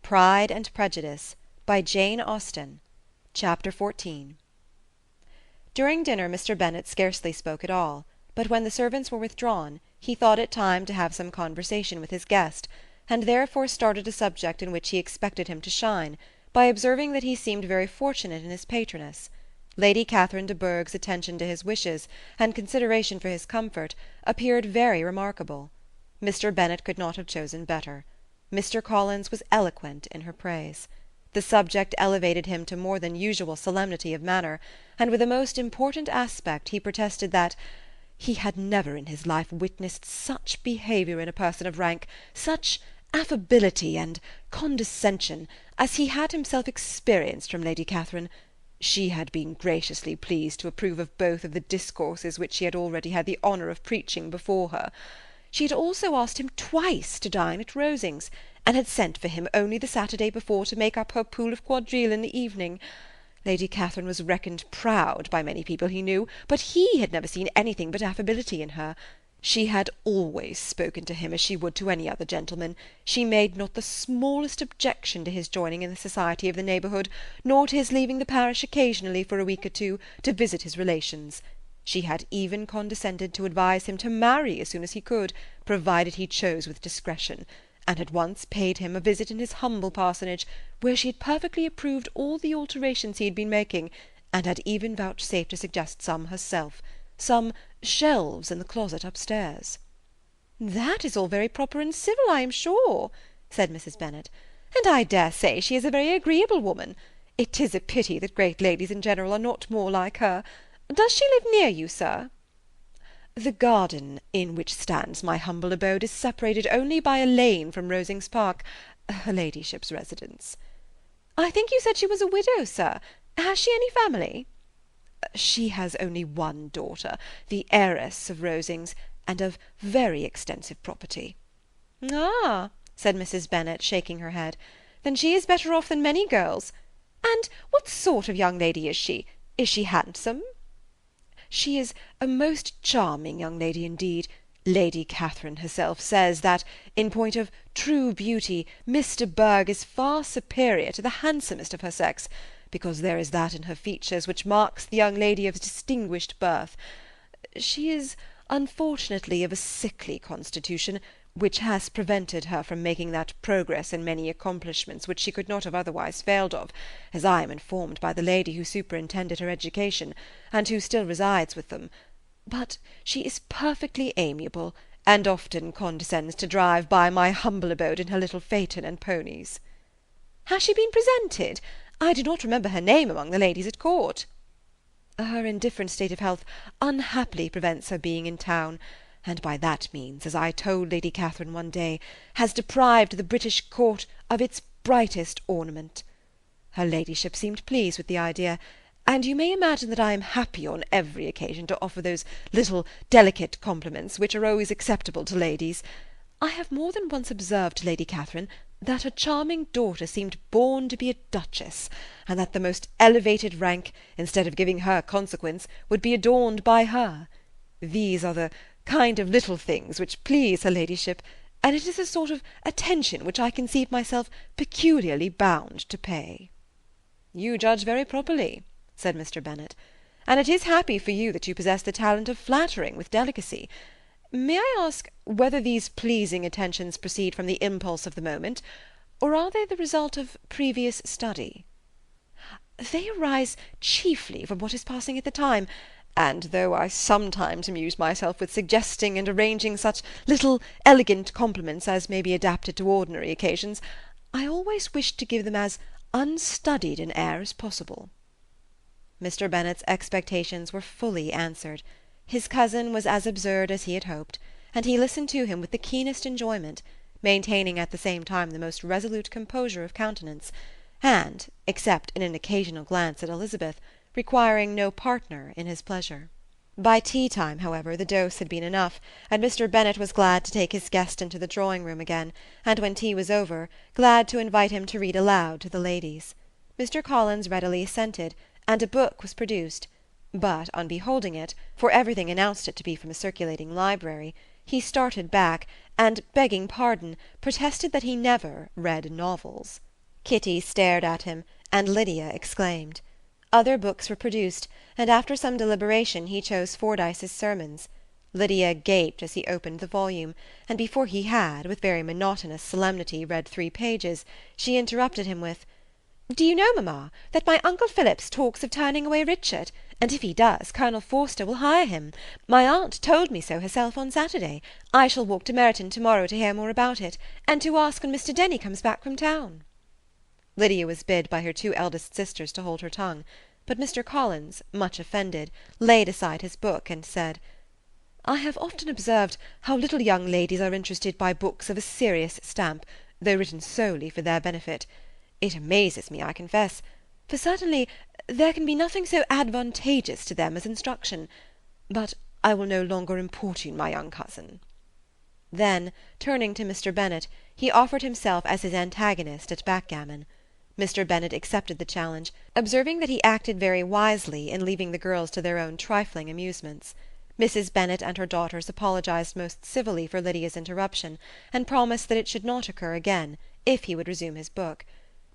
Pride and Prejudice by Jane Austen. Chapter 14. During dinner Mr. Bennet scarcely spoke at all, but when the servants were withdrawn, he thought it time to have some conversation with his guest, and therefore started a subject in which he expected him to shine, by observing that he seemed very fortunate in his patroness. Lady Catherine de Bourgh's attention to his wishes, and consideration for his comfort, appeared very remarkable. Mr. Bennet could not have chosen better. Mr. Collins was eloquent in her praise. The subject elevated him to more than usual solemnity of manner, and with a most important aspect he protested that he had never in his life witnessed such behaviour in a person of rank, such affability and condescension, as he had himself experienced from Lady Catherine. She had been graciously pleased to approve of both of the discourses which he had already had the honour of preaching before her. She had also asked him twice to dine at Rosings, and had sent for him only the Saturday before to make up her pool of quadrille in the evening. Lady Catherine was reckoned proud by many people he knew, but he had never seen anything but affability in her. She had always spoken to him as she would to any other gentleman. She made not the smallest objection to his joining in the society of the neighbourhood, nor to his leaving the parish occasionally for a week or two, to visit his relations. She had even condescended to advise him to marry as soon as he could, provided he chose with discretion, and had once paid him a visit in his humble parsonage, where she had perfectly approved all the alterations he had been making, and had even vouchsafed to suggest some herself, some shelves in the closet upstairs. "That is all very proper and civil, I am sure," said Mrs. Bennet, "and I dare say she is a very agreeable woman. It is a pity that great ladies in general are not more like her. Does she live near you, sir?" "The garden in which stands my humble abode is separated only by a lane from Rosings Park, her ladyship's residence." "I think you said she was a widow, sir. Has she any family?" "She has only one daughter, the heiress of Rosings, and of very extensive property." "Ah," said Mrs. Bennet, shaking her head, "then she is better off than many girls. And what sort of young lady is she? Is she handsome?" "She is a most charming young lady indeed. Lady Catherine herself says that, in point of true beauty, Miss de Bourgh is far superior to the handsomest of her sex, because there is that in her features which marks the young lady of distinguished birth. She is unfortunately of a sickly constitution, which has prevented her from making that progress in many accomplishments which she could not have otherwise failed of, as I am informed by the lady who superintended her education, and who still resides with them. But she is perfectly amiable, and often condescends to drive by my humble abode in her little phaeton and ponies." "Has she been presented? I do not remember her name among the ladies at court." "Her indifferent state of health unhappily prevents her being in town, and by that means, as I told Lady Catherine one day, has deprived the British court of its brightest ornament. Her ladyship seemed pleased with the idea, and you may imagine that I am happy on every occasion to offer those little delicate compliments which are always acceptable to ladies. I have more than once observed to Lady Catherine that her charming daughter seemed born to be a duchess, and that the most elevated rank, instead of giving her consequence, would be adorned by her. These are the kind of little things which please her ladyship, and it is a sort of attention which I conceive myself peculiarly bound to pay." "You judge very properly," said Mr. Bennet, "and it is happy for you that you possess the talent of flattering with delicacy. May I ask whether these pleasing attentions proceed from the impulse of the moment, or are they the result of previous study?" "They arise chiefly from what is passing at the time, and though I sometimes amuse myself with suggesting and arranging such little elegant compliments as may be adapted to ordinary occasions, I always wish to give them as unstudied an air as possible." Mr. Bennet's expectations were fully answered. His cousin was as absurd as he had hoped, and he listened to him with the keenest enjoyment, maintaining at the same time the most resolute composure of countenance, and, except in an occasional glance at Elizabeth, requiring no partner in his pleasure. By tea-time, however, the dose had been enough, and Mr. Bennet was glad to take his guest into the drawing-room again, and when tea was over, glad to invite him to read aloud to the ladies. Mr. Collins readily assented, and a book was produced, but on beholding it, for everything announced it to be from a circulating library, he started back, and, begging pardon, protested that he never read novels. Kitty stared at him, and Lydia exclaimed. Other books were produced, and after some deliberation he chose Fordyce's Sermons. Lydia gaped as he opened the volume, and before he had, with very monotonous solemnity, read 3 pages, she interrupted him with, "Do you know, mamma, that my uncle Phillips talks of turning away Richard, and if he does, Colonel Forster will hire him. My aunt told me so herself on Saturday. I shall walk to Meryton to-morrow to hear more about it, and to ask when Mr. Denny comes back from town." Lydia was bid by her 2 eldest sisters to hold her tongue, but Mr. Collins, much offended, laid aside his book and said, "I have often observed how little young ladies are interested by books of a serious stamp, though written solely for their benefit. It amazes me, I confess, for certainly there can be nothing so advantageous to them as instruction. But I will no longer importune my young cousin." Then, turning to Mr. Bennet, he offered himself as his antagonist at backgammon. Mr. Bennet accepted the challenge, observing that he acted very wisely in leaving the girls to their own trifling amusements. Mrs. Bennet and her daughters apologized most civilly for Lydia's interruption, and promised that it should not occur again, if he would resume his book.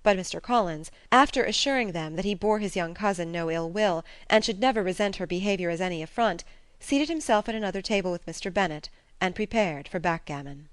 But Mr. Collins, after assuring them that he bore his young cousin no ill will, and should never resent her behaviour as any affront, seated himself at another table with Mr. Bennet, and prepared for backgammon.